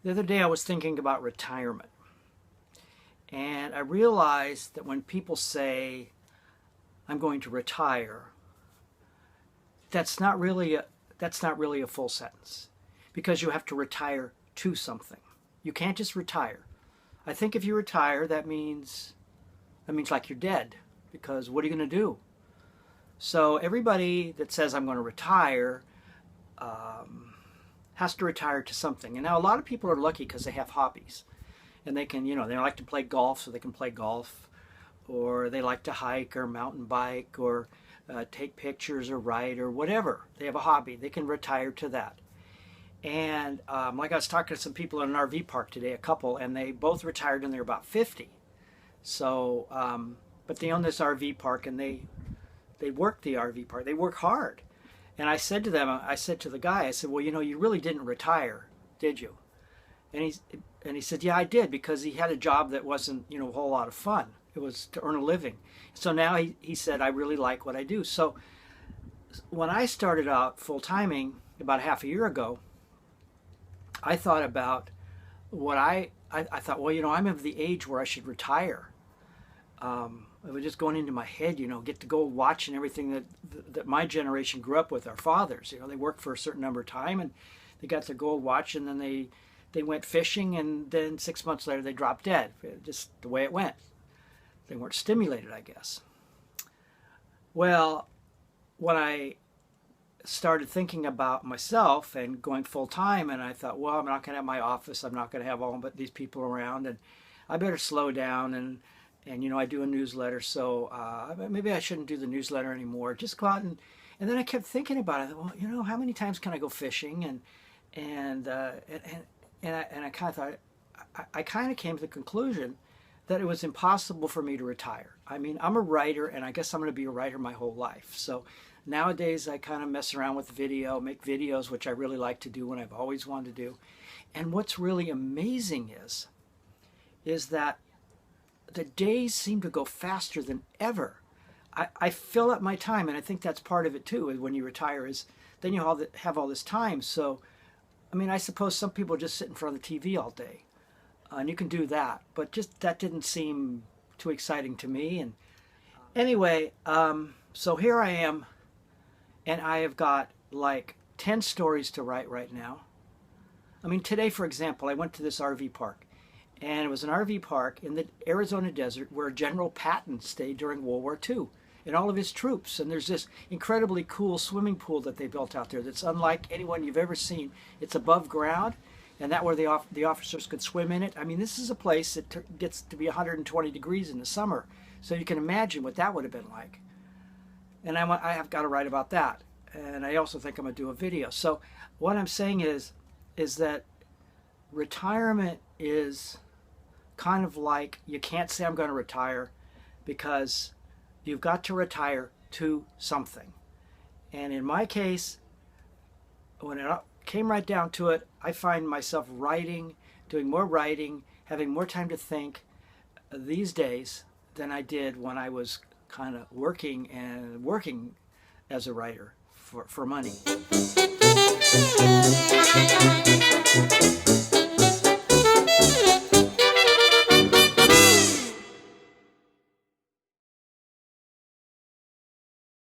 The other day I was thinking about retirement, and I realized that when people say, I'm going to retire, that's not really a full sentence, because you have to retire to something. You can't just retire. I think if you retire, that means like you're dead, because what are you going to do? So everybody that says I'm going to retire has to retire to something. And now a lot of people are lucky because they have hobbies, and they can, they like to play golf, so they can play golf, or they like to hike or mountain bike, or take pictures or write or whatever. They have a hobby. They can retire to that. And like I was talking to some people in an RV park today, a couple, and they both retired and they're about 50. So, but they own this RV park, and they work the RV park. They work hard. And I said to the guy, I said, well, you really didn't retire, did you? And he said, yeah, I did, because he had a job that wasn't, a whole lot of fun. It was to earn a living. So now he said, I really like what I do. So when I started out full-timing about half a year ago, I thought about what I thought, well, I'm of the age where I should retire. It was just going into my head, get to go watching everything that my generation grew up with, our fathers. They worked for a certain number of time, and they got to go watch, and then they went fishing, and then 6 months later they dropped dead. Just the way it went. They weren't stimulated, I guess. Well, when I started thinking about myself and going full time, and I thought, well, I'm not going to have my office. I'm not going to have all but these people around, and I better slow down. And I do a newsletter, so maybe I shouldn't do the newsletter anymore. Just go out and then I kept thinking about it. Well, how many times can I go fishing? And I kind of thought, I kind of came to the conclusion that it was impossible for me to retire. I mean, I'm a writer, and I guess I'm going to be a writer my whole life. So nowadays I kind of mess around with video, make videos, which I really like to do and I've always wanted to do. And what's really amazing is that the days seem to go faster than ever. I fill up my time, and I think that's part of it too. When you retire, is then you have all this time. So, I mean, I suppose some people just sit in front of the TV all day, and you can do that. But just that didn't seem too exciting to me. And anyway, so here I am, and I have got like 10 stories to write right now. I mean, today, for example, I went to this RV park. And it was an RV park in the Arizona desert where General Patton stayed during World War II, and all of his troops. And there's this incredibly cool swimming pool that they built out there that's unlike anyone you've ever seen. It's above ground, and that where the officers could swim in it. I mean, this is a place that gets to be 120 degrees in the summer, so you can imagine what that would have been like. And I have got to write about that, and I also think I'm going to do a video. So what I'm saying is that retirement is kind of like, you can't say I'm going to retire, because you've got to retire to something. And in my case, when it came right down to it, I find myself writing, doing more writing, having more time to think these days than I did when I was kind of working as a writer for money.